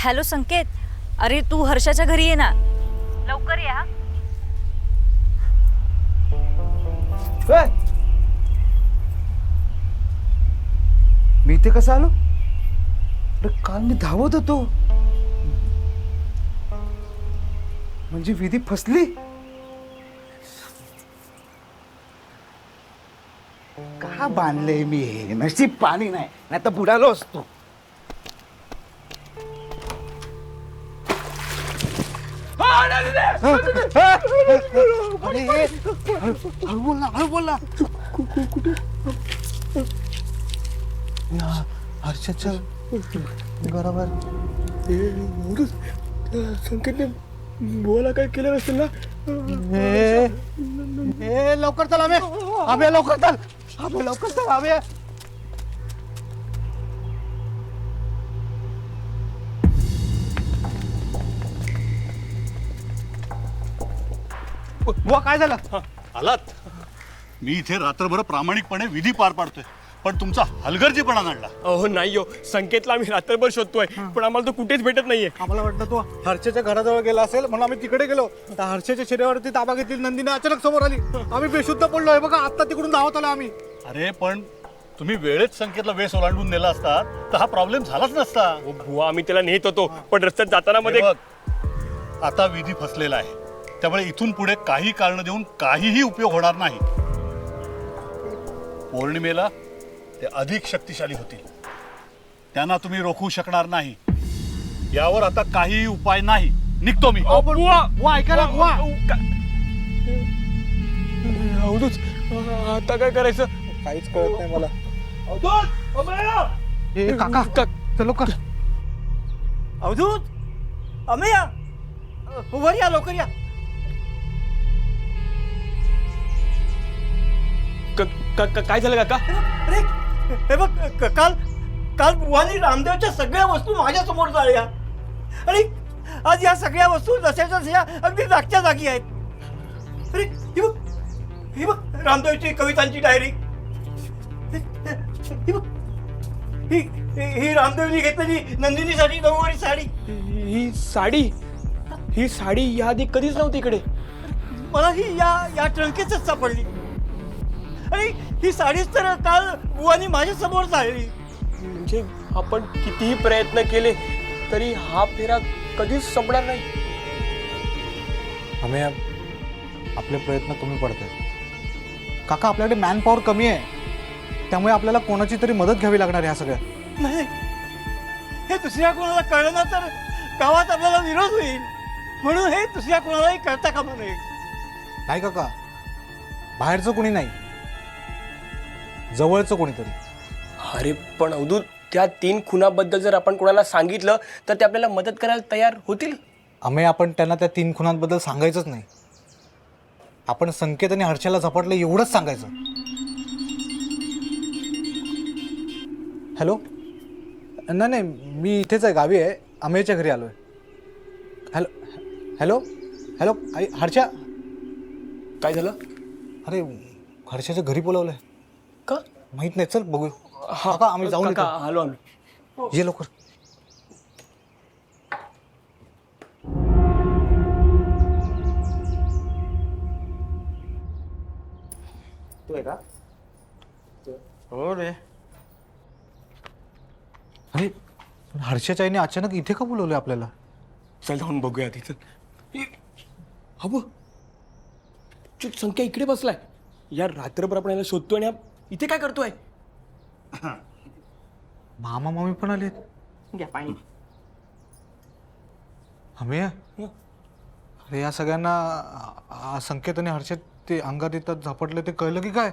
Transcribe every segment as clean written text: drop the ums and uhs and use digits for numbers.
Hello संकेत, अरे तू हर्षाच्या घरी ये ना, लवकर या. मी इथे कसं आलो? अरे काल मी धावत होतो, म्हणजे विधी फसली. का बांधले मी हे? नशीब पाणी नाही, नाही तर बुडालो असतो. हळू बोल ना, हळू बोल ना. हर्षाच्या बरोबर संकेतने बोला काय केलं असेल ना. लवकर चल, आम्ही लवकर चल, आम्ही लवकर चल, आम्ही. बुवा काय झालं? आलात? मी इथे रात्रभर प्रामाणिकपणे विधी पार पाडतोय, पण तुमचा हलगर्जीपणा नडला. अहो नाही हो, संकेतला आम्ही रात्रभर शोधतोय पण आम्हाला तो कुठेच भेटत नाहीये. आम्हाला वाटलं तो हर्षाच्या घराजवळ गेला असेल म्हणून आम्ही तिकडे गेलो. त्या हर्षाच्या शरीरावरती ताबा घेतली नंदीने अचानक समोर आली. आम्ही बेशुद्ध पडलोय बघा. आता तिकडून धावत आलो आम्ही. अरे पण तुम्ही वेळेत संकेतला वेस ओलांडून नेला असतात तर हा प्रॉब्लेम झालाच नसता. ओ बुवा, आम्ही त्याला नेत होतो पण रस्त्यात जाताना मध्ये हे बघ, आता विधी फसलेला आहे, त्यामुळे इथून पुढे काही कारण देऊन काहीही उपयोग होणार नाही. पौर्णिमेला ते अधिक शक्तिशाली होतील, त्यांना तुम्ही रोखू शकणार नाही. यावर आता काहीही उपाय नाही. निघतो मी. बुवा ऐका ना, बुवा. अवधूत, आता काय करायचं? काहीच कळत नाही मला. ए काका, चलो कर. अवधूत, अमेया, वर या, लवकर या. काय झालं काका? अरे हे बघ, काल बुवानी रामदेवच्या सगळ्या वस्तू माझ्या समोर जाळल्या आणि आज या सगळ्या वस्तू जशाच्या तशा अगदी जागच्या जागी आहेत. अरे ही बघ रामदेवची कवितांची डायरी. ही बघ, ही रामदेवनी घेतलेली नंदिनीसाठी नऊवारी साडी. ही साडी याआधी कधीच नव्हती इकडे. मला ही या ट्रंकेतच सापडली आणि ही साडीच तर काल बुवानी माझ्या समोर जाळली. म्हणजे आपण कितीही प्रयत्न केले तरी हा फेरा कधीच संपणार नाही. आम्ही आपले प्रयत्न कमी पडतात काका. आपल्याकडे मॅन पॉवर कमी आहे, त्यामुळे आपल्याला कोणाची तरी मदत घ्यावी लागणार ह्या सगळ्या. नाही, हे दुसऱ्या कोणाला कळलं ना तर गावात आपल्याला विरोध होईल, म्हणून हे दुसऱ्या कोणालाही कळता कामा नये. नाही काका, बाहेरचं कोणी नाही, जवळचं कोणीतरी. अरे पण अवधूत, त्या 3 खुनाबद्दल जर आपण कोणाला सांगितलं तर ते आपल्याला मदत करायला तयार होतील. आपण त्यांना त्या 3 खुनांबद्दल सांगायचंच नाही. आपण संकेत आणि हर्षाला झपाटलं एवढंच सांगायचं. हॅलो, नाही, मी इथेच आहे, गावी आहे, अमेयच्या घरी आलोय. हॅलो आई, हर्षा. काय झालं? अरे हर्षाच्या घरी बोलवलंय. का? माहित नाही, चल बघू. हा का आम्ही जाऊन येतो. आलो. ये लवकर. तू आहे का? हो रे. अरे हर्षाच्या आईने अचानक इथे का बोलवलंय आपल्याला? चल जाऊन बघूया तिथं. हवं संख्या इकडे बसलाय. या रात्रभर आपण याला शोधतोय आणि इथे काय करतोय? मामा मामी पण आलेत. घ्या पाणी. अरे या सगळ्यांना संकेत आणि हर्षद ते अंगात येतात झपटले ते कळलं की काय?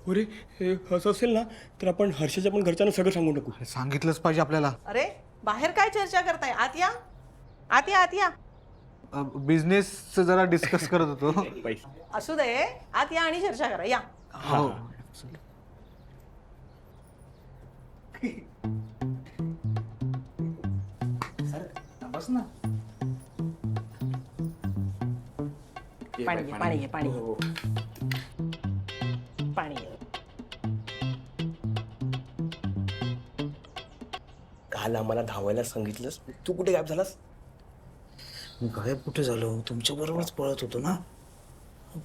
अरे हे असं असेल ना तर आपण हर्षाच्या पण घरच्यांना सगळं सांगू टाकू. अरे सांगितलंच पाहिजे आपल्याला. अरे बाहेर काय चर्चा करताय? आत या, आत या, आत या. बिझनेस जरा डिस्कस करत होतो. असू दे, आत या आणि चर्चा करा. या. हो. बस ना. पाणी घे, पाणी घे, पाणी घे. पाणी घे. काल आम्हाला धावायला सांगितलंस, तू कुठे गायब झालास? मी गायब कुठे झालो, तुमच्याबरोबरच पळत होतो ना.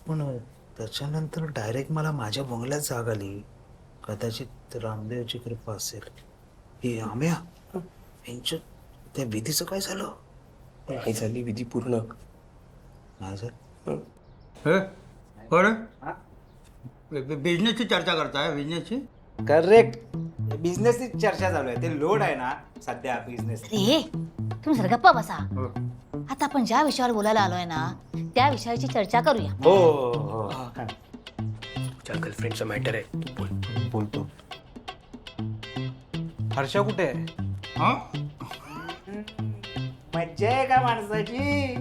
पण त्याच्यानंतर डायरेक्ट मला माझ्या बंगल्यात जाग आली. कदाचित रामदेवची कृपा असेल. हे आम्या यांच्या त्या विधीचं काय झालं? नाही झाली विधी पूर्ण. नाही झालं. बिझनेसची चर्चा करताय, बिझनेसची? करेक्ट. बिझनेसची चर्चा चालू आहे. ते लोड आहे ना सध्या बिझनेस. अरे तुम्ही जरा गप्पा बसा. आता आपण ज्या विषयावर बोलायला आलोय ना त्या विषयाची चर्चा करूया. हो. तुझ्या गर्लफ्रेंडचं मॅटर आहे, तू बोल. बोलतो. हर्षा कुठे आहे? मज्जा आहे का माणसाची?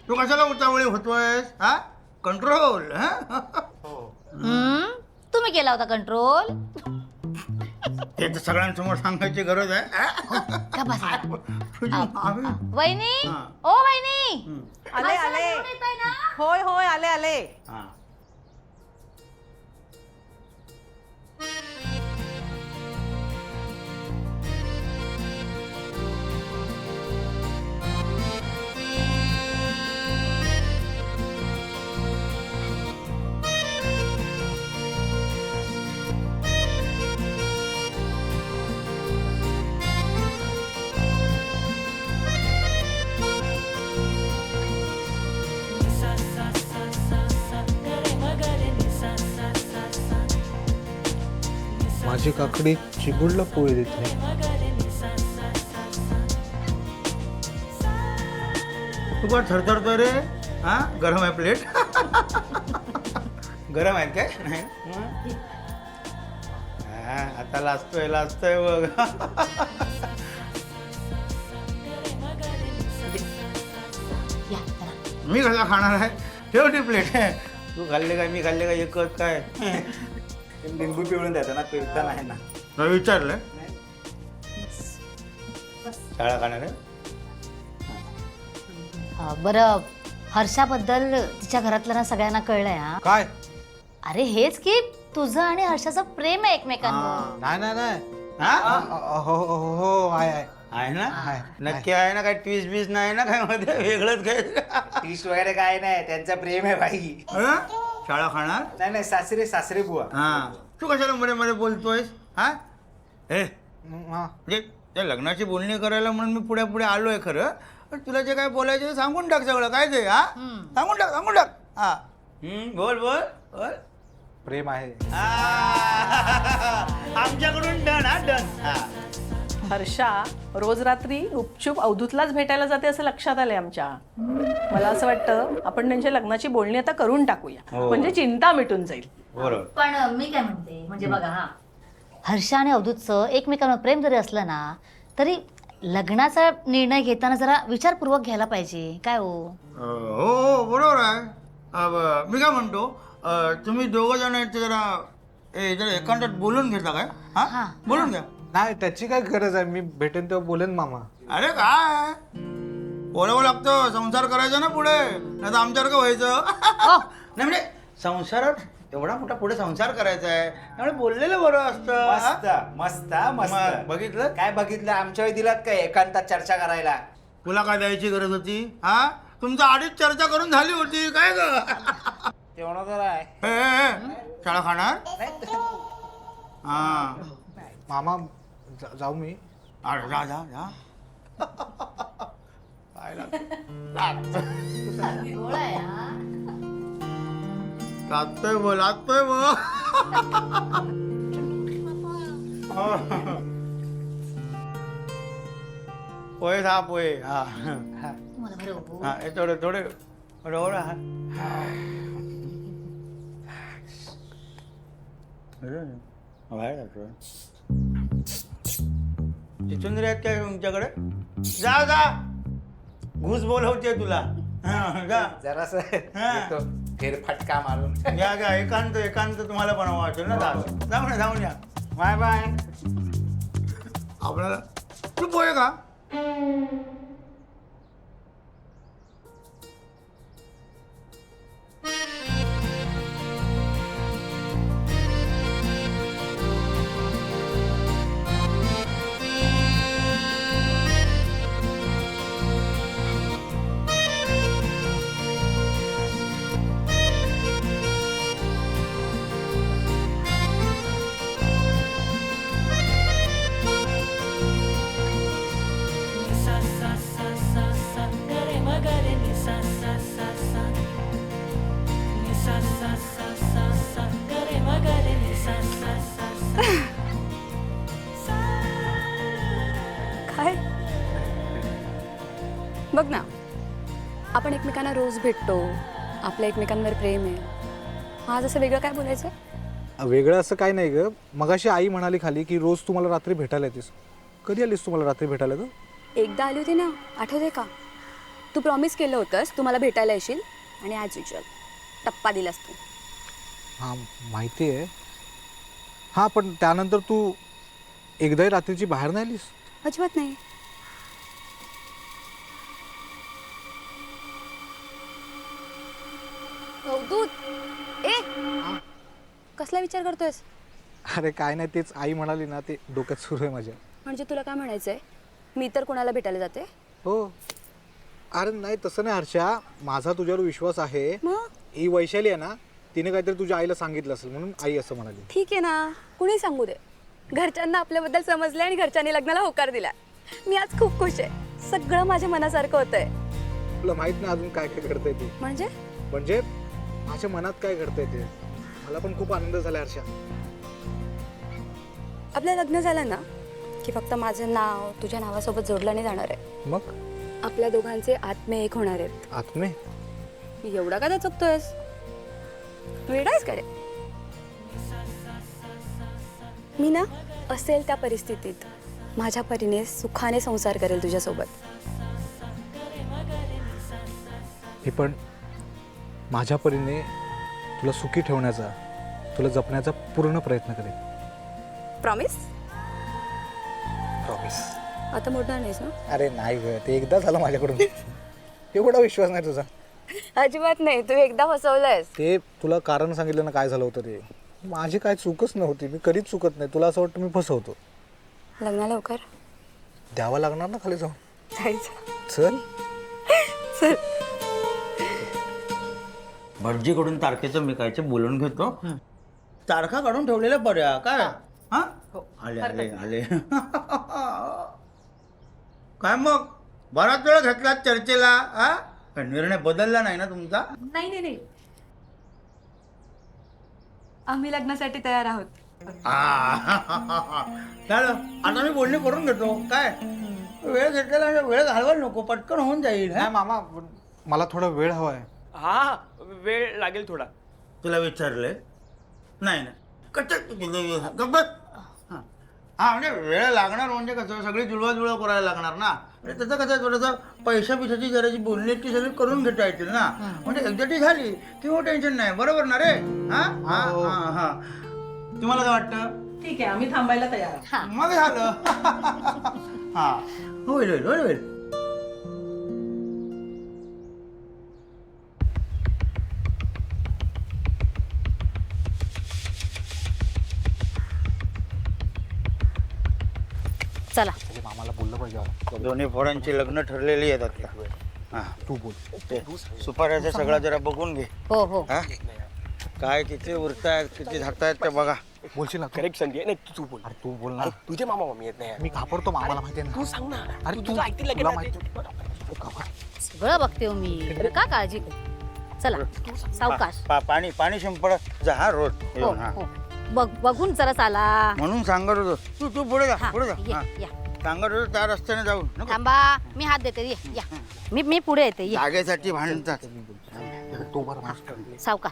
तू कशाला उतावळी होतोयस? हा, कंट्रोल. तुम्ही केला होता कंट्रोल. ते तर सगळ्यांसमोर सांगायची गरज आहे. का बसा. वहिनी, हा. ओ वहिनी, आले मसाला आले घेऊन येतोय ना? होय होय आले आले. माझी काकडी चिबुडला पोळी देते. तू का थरथरतोय रे? हा, गरम आहे प्लेट. गरम आहेत काय? नाही. हा, आता लाजतोय बघ. या, चला. मी कसा खाणार आहे? ठेव ती प्लेट. तू खाल्ले काय, मी खाल्ले काय, एकच काय? लिंबू पिळून द्यायचं ना, पिळता नाही ना. तुला विचारलं शाळा खाणार आहे? बरं, हर्षाबद्दल तिच्या घरातल्या सगळ्यांना कळलंय. हा, काय? अरे हेच की तुझं आणि हर्षाचं प्रेम आहे एकमेकांवर. नाही. हा, हो आहे. आहे ना? आहे. नक्की आहे ना? काय ट्वीस बीस नाही ना? काय मध्ये वेगळंच काय? टेस्ट वगैरे काय नाही, त्यांचं प्रेम आहे बाई. हं? शाळा खाणार? नाही, सासरे बुवा. हा, तू कशाला मध्ये मध्ये बोलतोयस? हा, हे म्हणजे त्या लग्नाची बोलणी करायला म्हणून मी पुढे पुढे आलोय खरं. पण तुला जे काय बोलायचं ते सांगून टाक सगळं. काय ते? हा, सांगून टाक. हा, बोल. प्रेम आहे. आमच्याकडून डन. हा, डन. हर्षा रोज रात्री गुपचूप अवधूतलाच भेटायला जाते असं लक्षात आलंय आमच्या. मला असं वाटतं आपण त्यांच्या लग्नाची बोलणी आता करून टाकूया, म्हणजे चिंता मिटून जाईल. बरोबर. पण मी काय म्हणते, म्हणजे बघा, हा, हर्षा आणि अवधूतचं एकमेकांवर प्रेम जरी असलं ना तरी लग्नाचा निर्णय घेताना जरा विचारपूर्वक घ्यायला पाहिजे. काय हो? हो, बरोबर आहे. मी काय म्हणतो, तुम्ही दोघं जण आहेत ते जरा एकांतात बोलून घेता काय? हा, बोलून घ्या. नाही, त्याची काय गरज आहे. मी भेटेन तेव्हा बोलेन मामा. अरे काय बोलावं लागतं, संसार करायचा ना पुढे, नाही तर आमच्यासारखं व्हायचं. नाही म्हणजे संसारात एवढा मोठा पुढे संसार करायचा आहे, त्यामुळे बोललेलं बरं असतं. मस्त. मग बघितलं? काय बघितलं? आमच्या वेळी दिलात काय एकांतात चर्चा करायला? तुला काय द्यायची गरज होती? हा, तुमचं आधीच चर्चा करून झाली होती. काय ग? तेवढं तर आहे. शाळा खाणार? हा, मामा जाऊ मी? अरे जा. काय लागतोय बघ. पोहे हा. मला बरं हो. हा, हे थोडे बरोबर. तिथून आहेत काय तुमच्याकडे? जा घुस बोलवते तुला. जा जरास फेरफटका मारून. घ्या एकांत तुम्हाला पण वाटेल ना. जाऊन या. बाय. आपल्याला तू पोहे का? बघ ना, आपण एकमेकांना रोज भेटतो, आपल्या एकमेकांवर प्रेम आहे, आज असं वेगळं काय बोलायचं? वेगळं असं काय नाही ग. मगाशी आई म्हणाली खाली की रोज तुम्हाला रात्री भेटायला येतेस. कधी आलीस तुम्हाला रात्री भेटायला ग? एकदा आली होती ना, आठवते का? तू प्रॉमिस केलं होतंस तू मला भेटायला येशील आणि ॲज युजल टप्पा दिलास तू. हां माहिती आहे. हां पण त्यानंतर तू एकदाही रात्रीची बाहेर नाही आलीस? अजिबात नाही. अवधूत, ए कसला विचार करतोयस? अरे काय नाही, तेच आई म्हणाली ना, ते डोक्यात सुरू आहे माझ्या. म्हणजे तुला काय म्हणायचंय, मी तर कोणाला भेटायला जाते? हो. अरे नाही तसं नाही हर्षा, माझा तुझ्यावर विश्वास आहे. मग ही वैशाली आहे ना, तिने काहीतरी तुझ्या आईला सांगितलं असेल म्हणून आई असं म्हणाली. ठीक आहे ना, कुणी सांगू दे. घरच्यांना आपल्याबद्दल समजलंय आणि घरच्यांनी लग्नाला होकार दिला. मी आज खूप खुश आहे. सगळं माझ्या मनासारखं होतंय. तुला माहित नाही अजून काय काय घडतंय ते. म्हणजे माझ्या मनात काय घडतंय ते. मला पण खूप आनंद झाला हर्षा. आपलं लग्न झालं ना की फक्त माझं नाव तुझ्या नावासोबत जोडलं नाही जाणार आहे. मग आपल्या दोघांचे आत्मे एक होणार आहेत. आत्मे? एवढा का चुकतोयस? वेडायस का रे? मी ना असेल त्या परिस्थितीत माझ्या परीने सुखाने संसार करेल तुझ्यासोबत. हे पण माझ्या परीने तुला सुखी ठेवण्याचा, तुला जपण्याचा पूर्ण प्रयत्न करेन. प्रॉमिस? प्रॉमिस. आता मोठा नाहीस ना? अरे नाही ग, ते एकदा झालं माझ्याकडून. एवढा विश्वास नाही तुझा. अजिबात नाही, तू एकदा फसवलंयस. ते तुला कारण सांगितलं ना काय झालं होतं ते. माझी काय चूकच नव्हती, मी कधीच चुकत नाही. तुला असं वाटतं मी फसवतो. लग्नाला होकार द्यावं लागणार ना खाली जाऊन. जायचं. चल चल. भटजीकडून तारखेचं मी कायचं बोलून घेतो. तारखा काढून ठेवलेल्या बऱ्या काय? हा आले आले आले. काय मग बराच वेळ घेतला चर्चेला? हा निर्णय बदलला नाही ना तुमचा? नाही, आम्ही लग्नासाठी तयार आहोत. झालं, आता मी बोलणी करून घेतो. काय वेळ घेतलेला वेळ घालवायला नको, पटकन होऊन जाईल. नाही मामा, मला थोडा वेळ हवाय. हा वेळ लागेल थोडा. तुला विचारलंय? नाही हा म्हणजे वेळ लागणार म्हणजे कसं, सगळी जुळवा करायला लागणार ना. म्हणजे त्याचं कसं थोडंसं पैशा पिशाची गरज बोलली ती सगळी करून घेता येतील ना. म्हणजे एकदा झाली किंवा टेन्शन नाही. बरोबर ना रे? हा हा हा हा. तुम्हाला काय वाटतं? ठीक आहे, आम्ही थांबायला तयार आहोत. मग झालं. हा होईल होईल होईल होईल. चला. मामाला बोललं पाहिजे. दोन्ही पोरांची लग्न ठरलेली आहेत आता. हा तू बोल. ते सुपाऱ्याचा सगळा जरा बघून घे. हो हो. हा काय किती उरतायत किती झाकतायत ते बघा. बोलशील ना? करेक्ट संधी नाही तू बोल. अरे तू बोल ना. तुझे मामा मामी येत नाही. मी घाबरतो, मामाला माहिती आहे ना. तू सांग ना. अरे तुझं ऐकतील लगेच तुला ना माहिती. ते. सगळं बघते हो मी, बरं का काळजी करू. चला सावकाश. पाणी पाणी शिंपड जा हा रोज हो येऊन, हा. हो. बघून जरा चाला. म्हणून सांगत होतो तू तू पुढे जा हा, पुढे जा. ये, हा. या. सांगत होतो त्या रस्त्याने जाऊ नको. थांबा, मी हात देते. ये, या. मी पुढे येते. ये. जागेसाठी भांडतात. तो बरं मास्टर. सावकाश.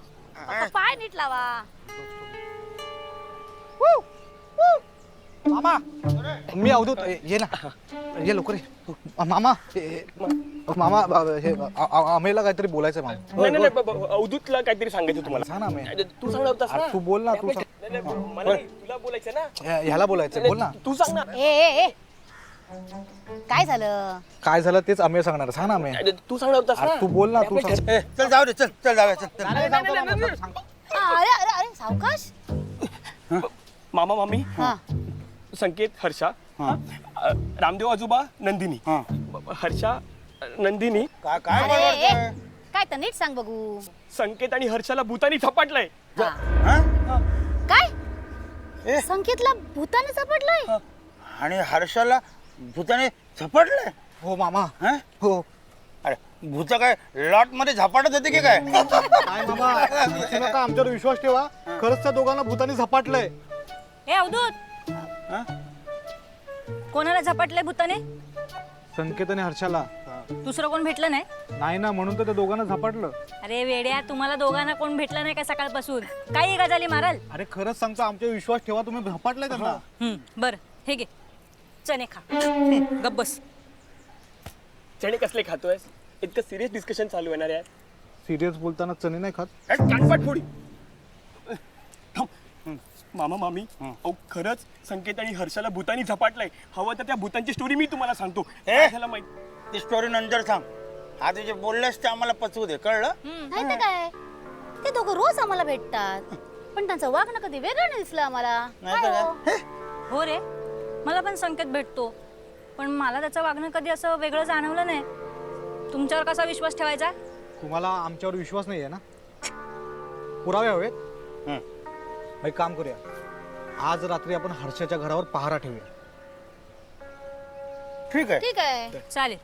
पाय नीट लावा. मामा मी अवधूत, ये ना, ये लवकर ये. मामा मामा हे आम्हाला काहीतरी बोलायचं मामा. नाही अवधूतला काहीतरी सांगायचं तुम्हाला. सांग ना आम्ही. तू सांगणार होतास ना. तू बोल ना. तू नाही, मला नाही, तुला बोलायचं ना. ह्याला बोलायचं, बोल ना. तू सांग ना. ए काय झालं? काय झालं तेच आम्ही सांगणार. सांग ना आम्ही. तू सांगणार होतास ना. तू बोल ना. तू सांग. चल जाऊ दे, चल चल जाऊया चल. अरे अरे अरे सावकाश. मामा मामी हा. संकेत हर्षा, रामदेव आजोबा नंदिनी, हर्षा नंदिनी. काय काय तर नीट सांग बघू. संकेत आणि हर्षाला भूतानी झपाटलंय. काय? संकेतला भूताने झपाटलंय? आणि हर्षाला भूताने झपाटलंय? हो मामा. हो. अरे भूत काय लॉट मध्ये झपाटत होते की काय? काय मामा, भीती नका, आमच्यावर विश्वास ठेवा. खरंच त्या दोघांना भूतानी झपाटलंय. हे अवधूत, कोणाला झपाटलंय भूताने? संकेत आणि हर्षाला. दुसरं कोण भेटलं नाही? नाही ना, म्हणून तर त्या दोघांना झपाटलं. अरे वेड्या, तुम्हाला दोघांना कोण भेटलं नाही का सकाळपासून? काही गजाली माराल? अरे खरंच सांगतो, आमच्यावर विश्वास ठेवा, तुम्ही झपाटलाय त्यांना. बर, हे घे चणे खा. गप्प बस. चणे कसले खातोयस? इतकं सिरियस डिस्कशन चालू आहे ना रे. सिरियस बोलताना चणे नाही खात. कानपाट फोडी. मामा मामी, अहो खरंच संकेत आणि हर्षाला भूतानी झपाटलंय. हवं तर त्या भूतांची स्टोरी मी तुम्हाला सांगतो. काय झालं माहित? ती स्टोरी नंतर सांग. आता जे बोललेस ते आम्हाला पचवू दे, कळलं? नाही तर काय, ते दोघं रोज आम्हाला भेटतात, पण त्यांचं वागणं कधी वेगळं नाही दिसलं आम्हाला. नाही तर काय? हो रे, मला पण संकेत भेटतो, पण मला त्याचं वागणं कधी असं वेगळं जाणवलं नाही. तुमच्यावर कसा विश्वास ठेवायचा? तुम्हाला आमच्यावर विश्वास नाही आहे ना? पुरावे हवेत. एक काम करूया, आज रात्री आपण हर्षाच्या घरावर पहारा ठेवूया. ठीक आहे. ठीक आहे. चालेल.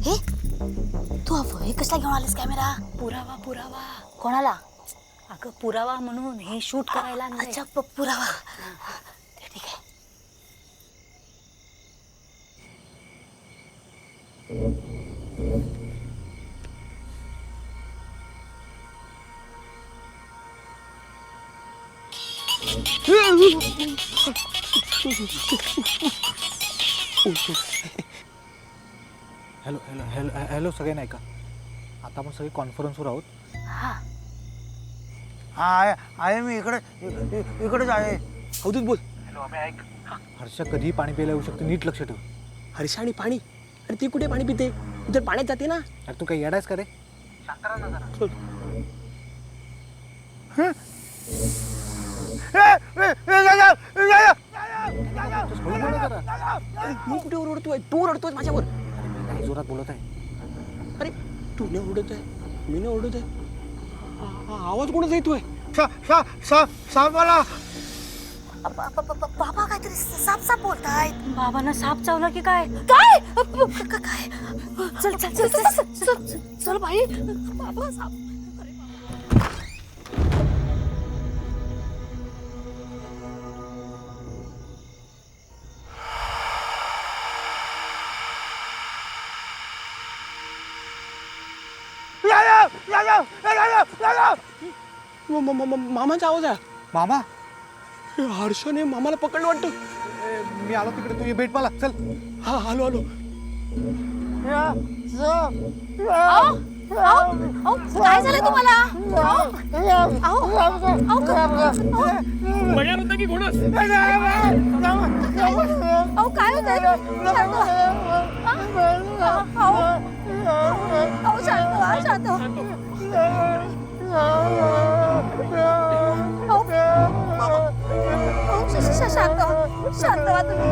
हे तू हे कसला घेऊन आलीस कॅमेरा? पुरावा पुरावा. कोणाला? अगं पुरावा म्हणून हे शूट करायला. अच्छा, पुरावा. ते ठीक आहे. हॅलो हॅलो हॅलो हॅलो सगळ्यांना ऐका, आता आपण सगळे कॉन्फरन्सवर आहोत. हा आहे मी इकडेच आहे. अवधूत बोल. हर्षा कधीही पाणी प्यायला येऊ शकते, नीट लक्ष ठेव. हर्षा आणि पाणी? अरे ती कुठे पाणी पिते? इतर पाण्यात जाते ना. अरे तू काही येडायस का रे? मी कुठे ओरडतोय? तू ओरडतोय माझ्यावर. काही जोरात बोलत आहे. अरे तू न ओरडत आहे, मी न ओरडत आहे. आवाज कोणाचा येतोय? सापाला. बाबा काहीतरी साप साप बोलतायत. बाबांना साप चावला की काय? काय काय? चल चल चल चल चल चल बाई. बाबा साप. मामाचा आवाज आहे. मामा, हर्षाने मामाला पकडलं वाटतं. मी आलो तिकडे, तू ये भेट मला. चल. हा आलो आलो. काय झालं तुम्हाला? मजा होता की घोडस? काय होतंय? शांत शांत व्हा तुम्ही.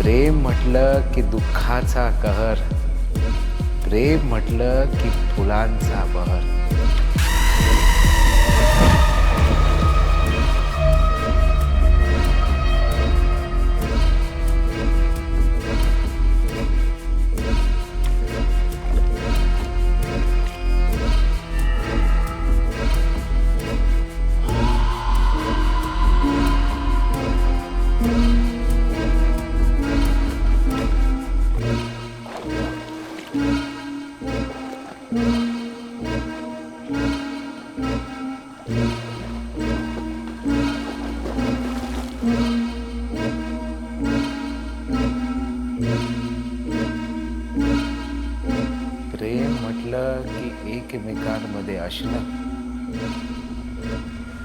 प्रेम म्हटलं की दुःखाचा कहर, प्रेम म्हटलं की फुलांचा बहर. प्रेम म्हटलं की एकमेकांमध्ये असणं,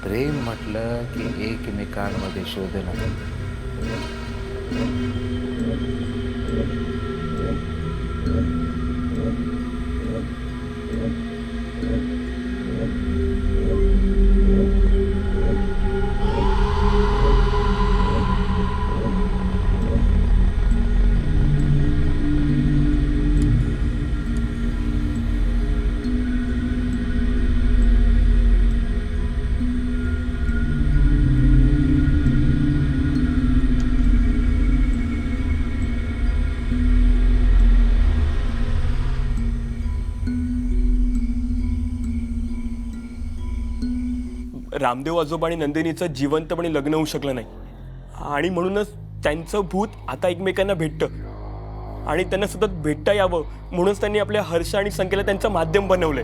प्रेम म्हटलं की एकमेकांमध्ये शोधणं. रामदेव आजोबा आणि नंदिनीचं जिवंतपणे लग्न होऊ शकलं नाही आणि म्हणूनच त्यांचं भूत आता एकमेकांना भेटतं आणि त्यांना सतत भेटता यावं म्हणूनच त्यांनी आपल्या हर्ष आणि संख्येला त्यांचं माध्यम बनवलंय.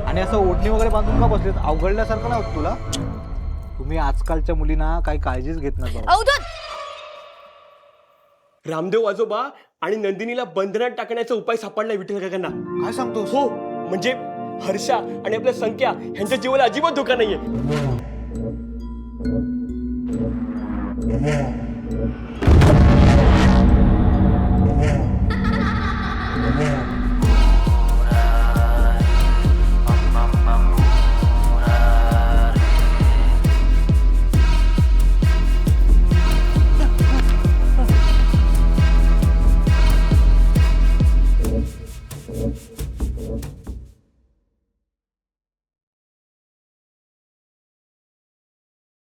आणि असं ओढणी वगैरे बांधून का बसलेत? अवघडल्यासारखं नाही होत तुला? तुम्ही आजकालच्या मुलींना काही काळजीच घेत नाही बाबा. अवधूत रामदेव आजोबा आणि नंदिनीला बंधनात टाकण्याचा उपाय सापडलाय विठ्ठल काकांना. काय सांगतोस? हो, म्हणजे हर्षा आणि आपल्या संख्या ह्यांच्या जीवाला अजिबात धोका नाहीये.